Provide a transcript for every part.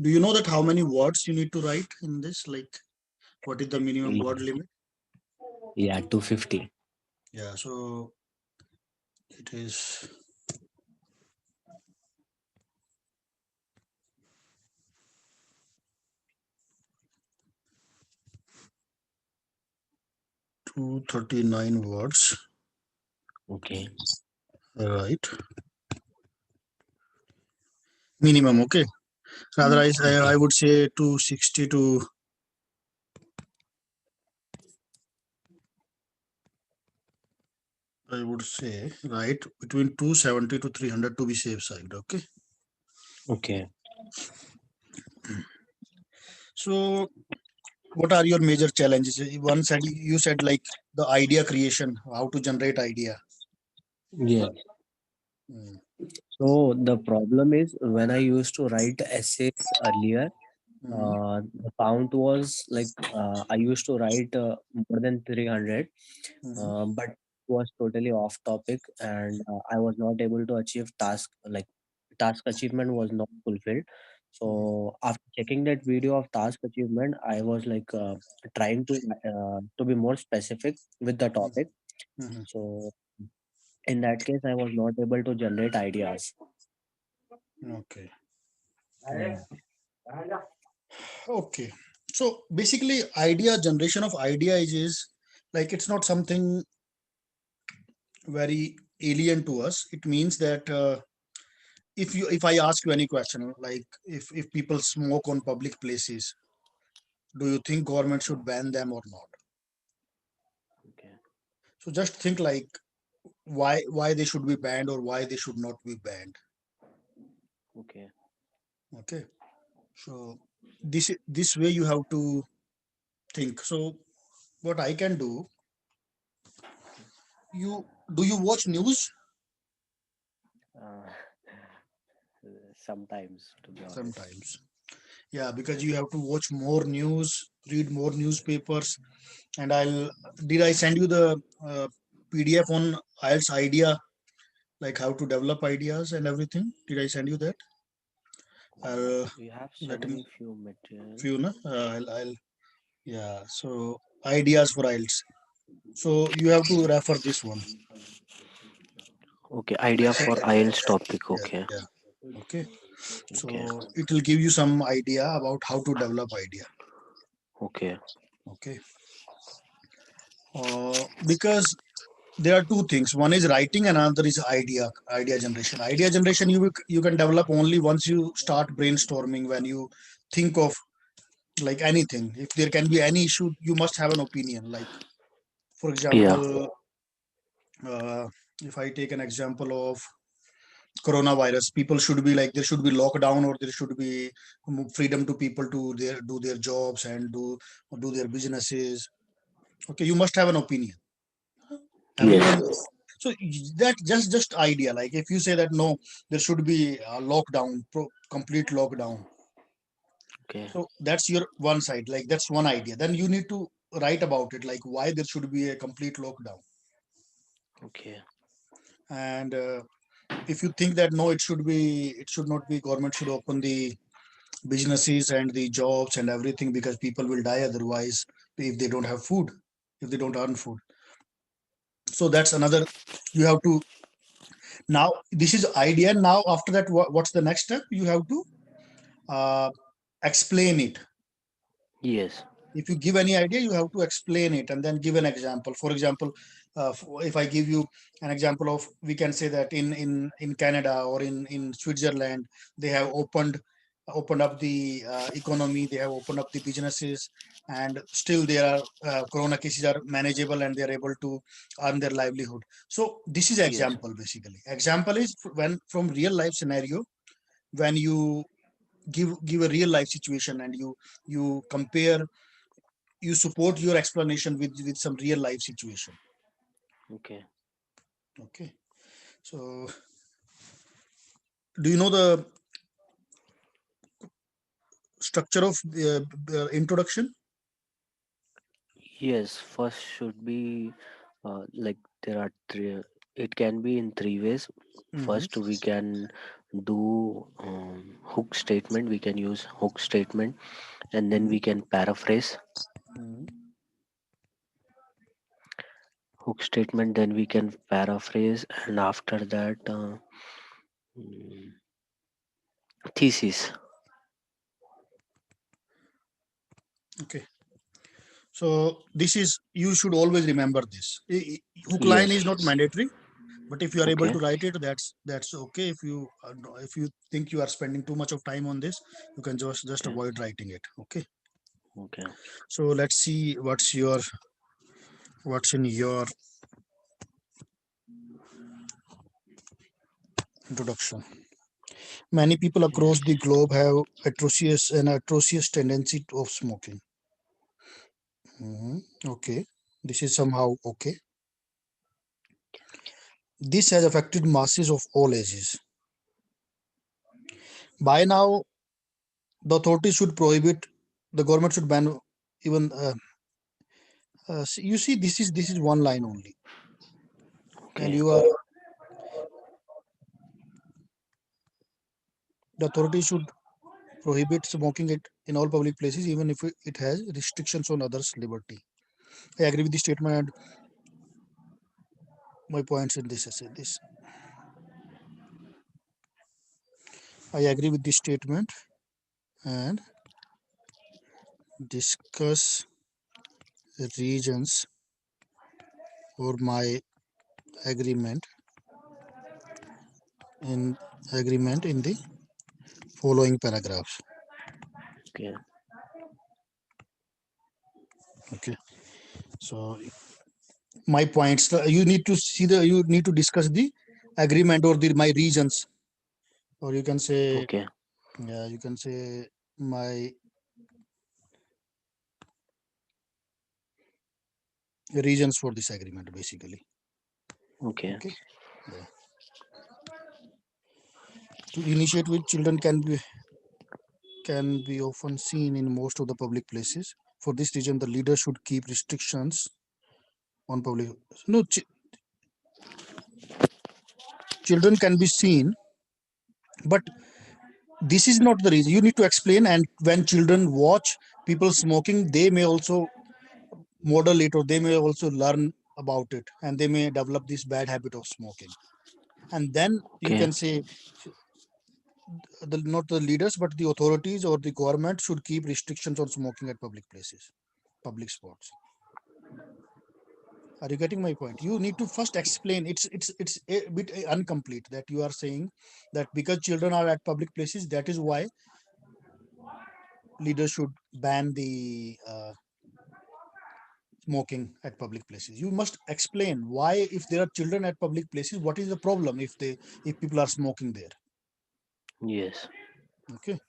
Do you know that how many words you need to write in this? Like, what is the minimum word limit? Yeah, 250. Yeah, so it is 239 words, Okay. right? Minimum, okay. Rather, I Okay. would say 260 to, I would say, right, between 270 to 300 to be safe side, okay? Okay. So, what are your major challenges? One said you said like the idea creation, how to generate idea. Yeah. Mm, So the problem is when I used to write essays earlier, mhm, the count was like I used to write more than 300, mhm, but it was totally off topic, and I was not able to achieve task achievement was not fulfilled. mhm, So after checking that video of task achievement, I was like trying to be more specific with the mhm, topic. mhm. So in that case, I was not able to generate ideas. Okay. Okay. So basically, idea generation of idea is like it's not something very alien to us. It means that if I ask you any question, like if people smoke on public places, do you think government should ban them or not? Okay. So just think like why they should be banned or why they should not be banned. Okay. Okay. So this way you have to think. So what I can do, you do you watch news Uh, Sometimes, to be honest. sometimes? Yeah, because you have to watch more news, read more newspapers. And I'll did I send you the PDF on IELTS idea, like how to develop ideas and everything? Did I send you that? I'll You have let sent me me few material. few, no? I'll yeah. So ideas for IELTS. So you have to refer this one. Okay, idea So, for IELTS topic. yeah, Okay. yeah. Okay. Okay. So it will give you some idea about how to develop idea. Okay. Okay. Because there are two things. One is writing, and another is idea generation. Idea generation you can develop only once you start brainstorming. When you think of like anything, if there can be any issue, you must have an opinion. Like for Yeah. example, uh, if I take an example of coronavirus, people should be like there should be lockdown or there should be freedom to people to do their jobs and do their businesses. Okay, you must have an opinion. Everyone. Yes. So that just idea. Like if you say that no, there should be a lockdown, complete lockdown. Okay. So that's your one side. Like that's one idea. Then you need to write about it. Like why there should be a complete lockdown. Okay. And if you think that no, it should not be. Government should open the businesses and the jobs and everything because people will die otherwise if they don't have food, if they don't earn food. So that's another. You have to now. This is idea. Now after that, what's the next step? You have to uh, explain it. Yes. If you give any idea, you have to explain it and then give an example. For example, if I give you an example of, we can say that in Canada or in Switzerland, they have opened up the economy, they have opened up the businesses, and still there are corona cases are manageable and they are able to earn their livelihood. So this is Yes. example. Basically example is when from real life scenario, when you give a real life situation and you compare, you support your explanation with some real life situation. Okay. Okay. So do you know the structure of introduction? Yes. First should be like there are three. It can be in three ways. Hmm. First, we can do hook statement. We can use hook statement, and then we can paraphrase Hmm. hook statement. Then we can paraphrase, and after that, thesis. Okay. So this is, you should always remember this. Hook line Yes. is not mandatory, but if you are able Okay. to write it, that's okay. If you think you are spending too much of time on this, you can just Okay. avoid writing it. Okay. Okay. So let's see what's in your introduction. Many people across the Yes. globe have atrocious tendency of smoking. Mhm. Okay, this is somehow okay. This has affected masses of all ages. By now, the authorities should prohibit. The government should ban even. You see, this is one line only, and Okay. the authorities should prohibit smoking it in all public places, even if it has restrictions on others' liberty. I agree with the statement and my points in this essay. This I agree with this statement and discuss reasons for my agreement in in the following paragraphs. Okay. Okay, so my points. You need to discuss the agreement or the my reasons, or you can say, Okay. yeah, you can say my reasons for this agreement basically. Okay. Okay, yeah. To initiate with children can be often seen in most of the public places. For this reason, the leader should keep restrictions on public. No, children can be seen, but this is not the reason. You need to explain. And when children watch people smoking, they may also model it, or they may also learn about it, and they may develop this bad habit of smoking. And then you Okay. can say, not the leaders, but the authorities or the government should keep restrictions on smoking at public places, public spots. Are you getting my point? You need to first explain. It's a bit incomplete that you are saying that because children are at public places, that is why leaders should ban the smoking at public places. You must explain why, if there are children at public places, what is the problem if people are smoking there. Yes. Okay.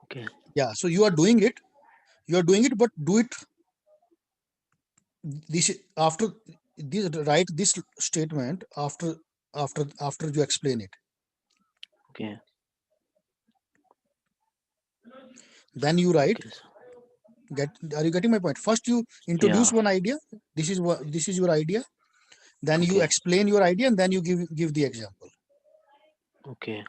Okay. Yeah. So you are doing it. You are doing it, but do it this after this. Write this statement after you explain it. Okay. Then you write. Okay. So, Get Are you getting my point? First, you introduce yeah. one idea. This is your idea. Then you Okay. explain your idea, and then you give the example. Okay.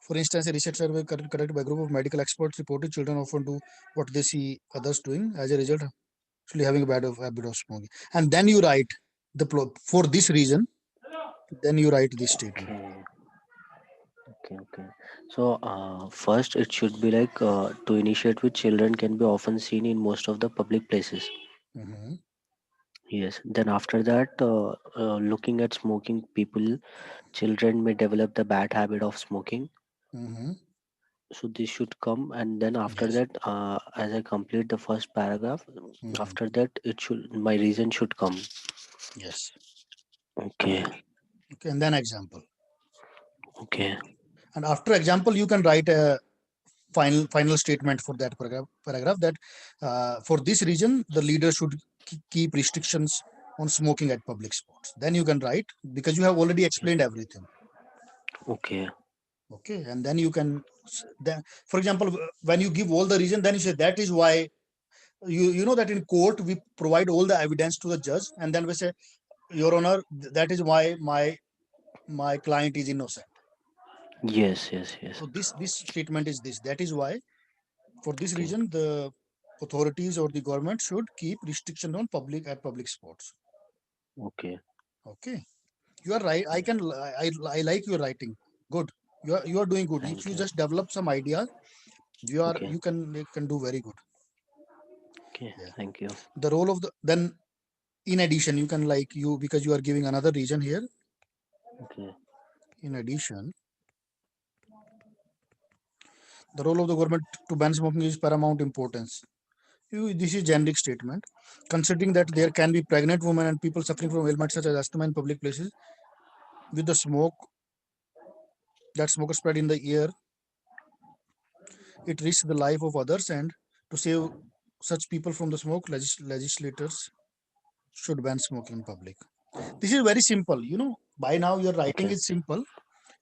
For instance, a research survey conducted by a group of medical experts reported children often do what they see others doing. As a result, actually having a bad habit of smoking. And then you write for this reason. Then you write this statement. Okay. Okay. Okay. So, first, it should be like to initiate with children can be often seen in most of the public places. Hmm. Yes. Then after that, looking at smoking people, children may develop the bad habit of smoking. Hmm. So this should come, and then after Yes. that, as I complete the first paragraph, Hmm. after that, it should my reason should come. Yes. Okay. Okay. And then example. Okay. And after example, you can write a final statement for that paragraph that for this reason the leader should keep restrictions on smoking at public spots. Then you can write, because you have already explained everything. Okay. Okay. And then you can then, for example, when you give all the reason, then you say that is why. You know that in court we provide all the evidence to the judge, and then we say Your Honor, that is why my client is innocent. Yes, yes, yes. So this statement is this. That is why, for this Okay, reason, the authorities or the government should keep restriction on public spots. okay, Okay, you are right. okay. I like your writing. Good. You are doing good. If Thank you you. just develop some ideas, Okay, you can do very good. okay. Yeah. Thank you. The role of the then, in addition, you can, like, you, because you are giving another reason here. Okay, In addition, the role of the government to ban smoking is paramount importance. This is generic statement. Considering that there can be pregnant women and people suffering from ailments such as asthma in public places, with the smoke that smoke spread in the air, it risks the life of others. And to save such people from the smoke, legislators should ban smoking in public. This is very simple. By now your writing okay, is simple,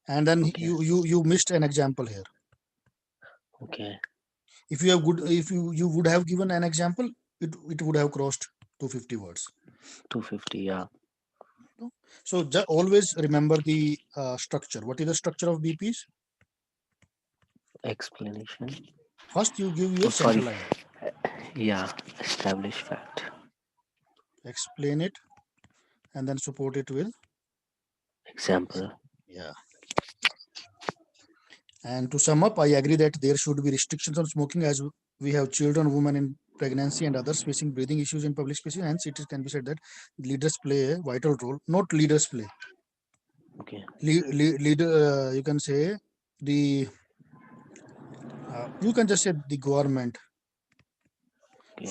and then okay, you missed an example here. okay. If you would have given an example, it would have crossed 250 words. 250, yeah. So always remember the structure. What is the structure of BPs? Explanation. First, you give Oh, your sorry. central idea, Yeah, established fact. explain it, and then support it with Example. example. Yeah. And to sum up, I agree that there should be restrictions on smoking, as we have children, women in pregnancy, and others facing breathing issues in public spaces. Hence, it can be said that leaders play a vital role. Not leaders play. Okay, Leader, you can say the you can just say the government okay,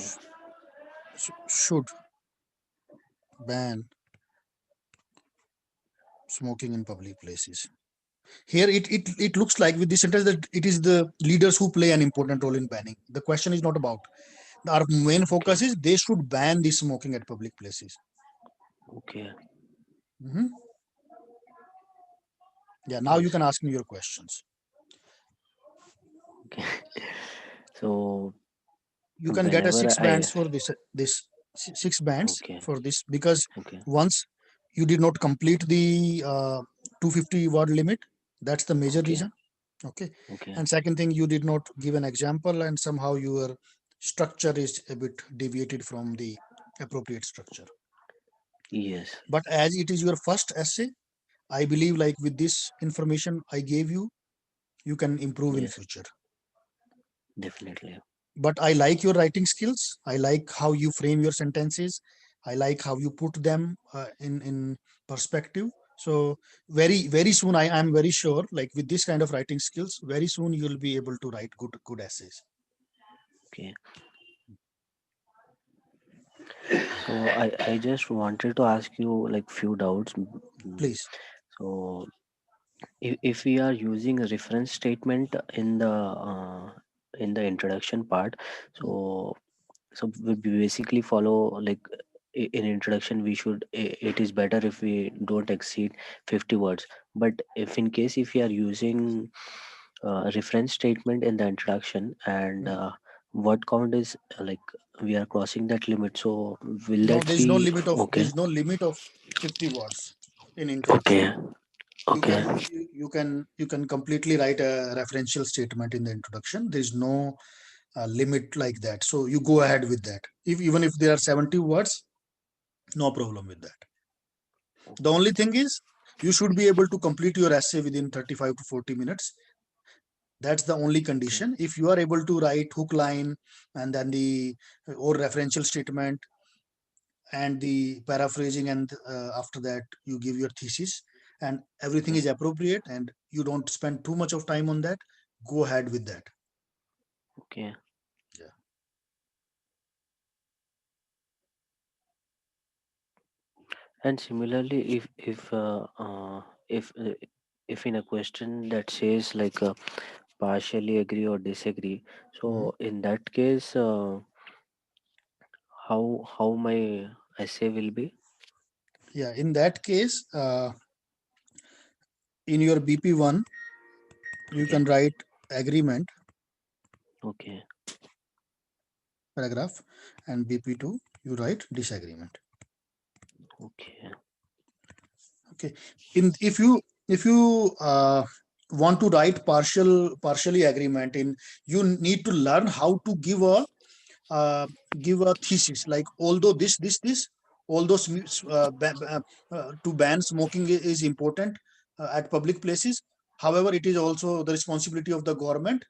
should ban smoking in public places. Here, it looks like with this sentence that it is the leaders who play an important role in banning. The question is not about. Our main okay, focus is they should ban the smoking at public places. okay, Mhm. Yeah, now you yes, can ask me your questions. okay. So, You can get a whenever six I, bands for this 6 bands okay, for this, because okay, once you did not complete the 250 word limit, that's the major okay, reason. Okay. okay, And second thing, you did not give an example, and somehow your structure is a bit deviated from the appropriate structure. yes, But as it is your first essay, I believe, like, with this information I gave you, you can improve in yes, future. definitely. But I like your writing skills. I like how you frame your sentences. I like how you put them in perspective. So very soon, I am very sure, like, with this kind of writing skills, very soon you'll be able to write good essays. Okay. So I just wanted to ask you like few doubts. Please. So if we are using a reference statement in the introduction part, Mm. so we basically follow like in introduction we should it is better if we don't exceed 50 words. But if in case if we are using reference statement in the introduction and Mm. what count is like we are crossing that limit, so will No, that there is be no limit of there okay? is no limit of 50 words in Okay, introduction. You okay, can you can completely write a referential statement in the introduction. There is no limit like that. So you go ahead with that. If even if there are 70 words, no problem with that. The only thing is, you should be able to complete your essay within 35 to 40 minutes. That's the only okay, condition. If you are able to write hook line, and then the or referential statement, and the paraphrasing, and after that you give your thesis, and everything okay, is appropriate, and you don't spend too much of time on that, go ahead with that. okay. Yeah. And similarly, if in a question that says like partially agree or disagree, Mhm. so in that case, how my essay will be? Yeah, in that case, in your BP1, you Okay, can write agreement okay, paragraph, and BP2 you write disagreement. okay, Okay. In if you want to write partially agreement in, you need to learn how to uh, give a thesis, like although this although to ban smoking is important at public places, however it is also the responsibility of the government,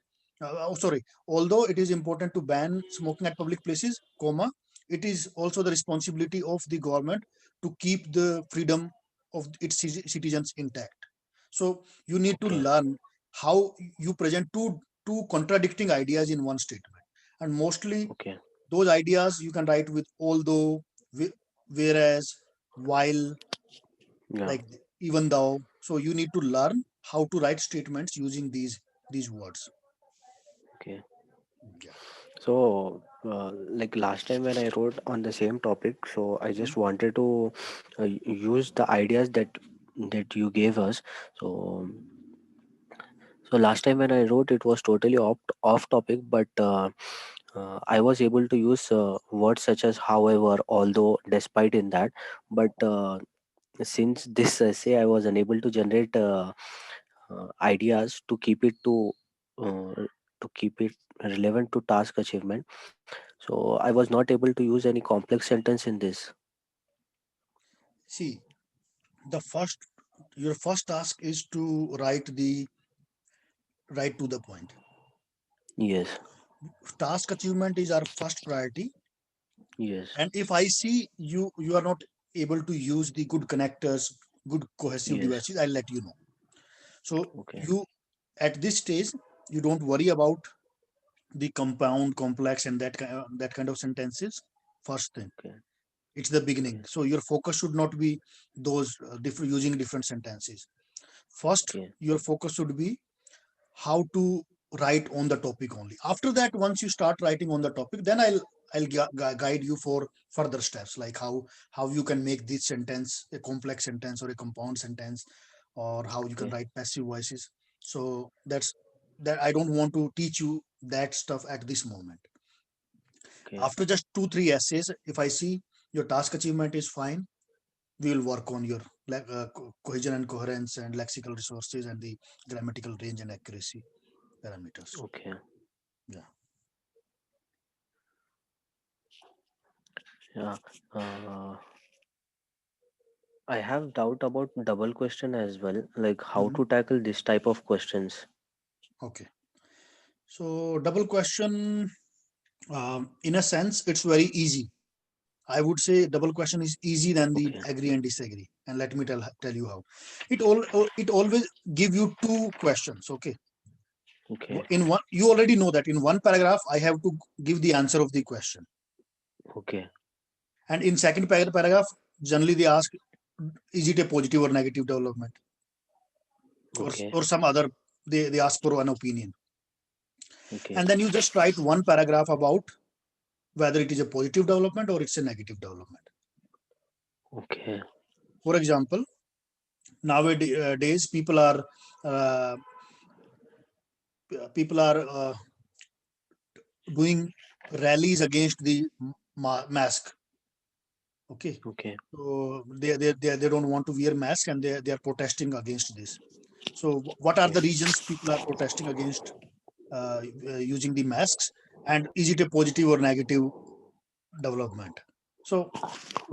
sorry, although it is important to ban smoking at public places, comma, it is also the responsibility of the government to keep the freedom of its citizens intact. So you need to Okay, learn how you present two contradicting ideas in one statement, and mostly okay, those ideas you can write with although, whereas, while, yeah, like even though. So you need to learn how to write statements using these words. okay. Yeah. So, like last time when I wrote on the same topic, so I Mhm. just wanted to use the ideas that you gave us. So, so last time when I wrote, it was totally off topic, but I was able to use words such as however, although, despite in that. But since this essay, I was unable to generate ideas uh, to keep it relevant to task achievement. So I was not able to use any complex sentence in this. See, the first your first task is to write to the point. Yes, Task achievement is our first priority, yes, and if I see you are not able to use the good connectors, good cohesive yes. devices, I'll let you know. So Okay, you, at this stage, you don't worry about the compound, complex, and that kind of sentences. First thing, okay, it's the beginning, okay, so your focus should not be those different, using different sentences. First, okay, your focus should be how to write on the topic only. After that, once you start writing on the topic, then I'll guide you for further steps, like how you can make this sentence a complex sentence or a compound sentence, or how you can okay, write passive voices. So that I don't want to teach you that stuff at this moment. okay, After just 2 3 essays, if I see your task achievement is fine, we will work on your cohesion and coherence and lexical resources and the grammatical range and accuracy parameters. okay. Yeah. Yeah. Uh, I have doubt about double question as well, like how Mhm. to tackle this type of questions. Okay. So double question, in a sense, it's very easy. I would say double question is easy than the Okay, agree and disagree. And let me tell you how. It always give you two questions. Okay. okay, In one, you already know that in one paragraph I have to give the answer of the question, okay, and in second paragraph, generally they ask, is it a positive or negative development, okay, or some other, they ask for an opinion, okay, and then you just write one paragraph about whether it is a positive development or it's a negative development. okay, For example, nowadays uh, people are doing rallies against the mask. Okay, okay. so they don't want to wear mask, and they are protesting against this. So what are Okay, the reasons people are protesting against using the masks, and is it a positive or negative development? So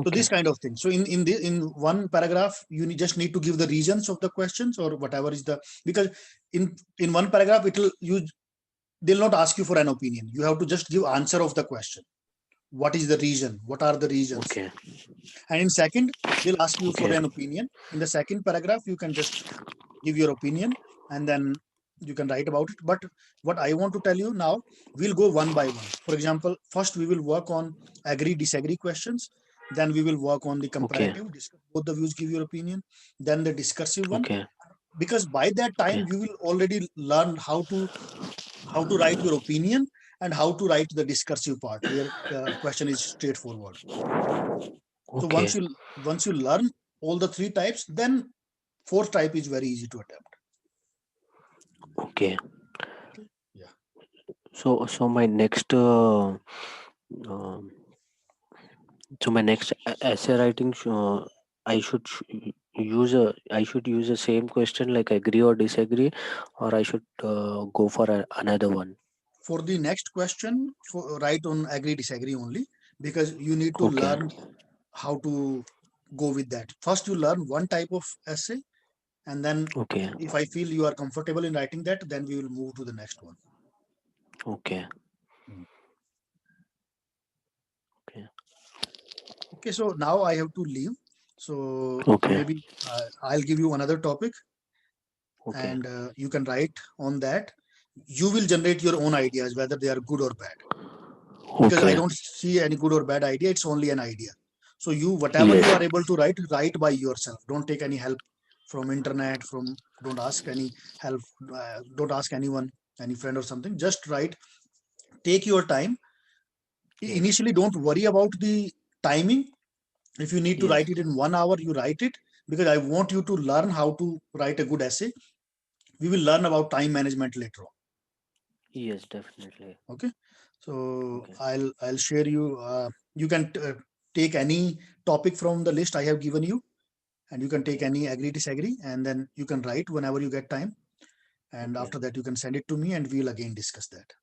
this okay, kind of thing. So in one paragraph, you just need to give the reasons of the questions, or whatever is the, because in one paragraph it will you they'll not ask you for an opinion. You have to just give answer of the question. What is the reason? What are the reasons? okay, And in second, they'll ask you for okay, an opinion. In the second paragraph, you can just give your opinion, and then you can write about it. But what I want to tell you now, we'll go one by one. For example, first we will work on agree disagree questions, then we will work on the okay, comparative, discuss both the views, give your opinion, then the discursive one. okay, Because by that time okay, you will already learn how to write your opinion, and how to write the discursive part where the question is straightforward. So okay, once you learn all the three types, then fourth type is very easy to attempt. okay. Okay. Yeah. So my next um, so my next essay writing, I should use a I should use the same question like agree or disagree, or I should go for another one. For the next question, write on agree disagree only, because you need to Okay, learn how to go with that. First, you learn one type of essay, and then okay, if I feel you are comfortable in writing that, then we will move to the next one. okay, Mm. okay, Okay, so now I have to leave. So okay, maybe I'll give you another topic, okay, and you can write on that. You will generate your own ideas, whether they are good or bad, because I okay. don't see any good or bad idea. It's only an idea. So you, whatever you Yes, are able to write, write by yourself. Don't take any help from internet. Don't ask any help. Don't ask anyone, any friend or something. Just write. Take your time. yes, Initially, don't worry about the timing. If you need to yes, write it in 1 hour, you write it, because I want you to learn how to write a good essay. We will learn about time management later on. yes, definitely. Okay, so Okay, I'll share you. You can take any topic from the list I have given you, and you can take any agree disagree, and then you can write whenever you get time, and okay, after that you can send it to me, and we'll again discuss that.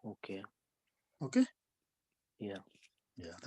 okay. Okay. Yeah. Yeah, thank you.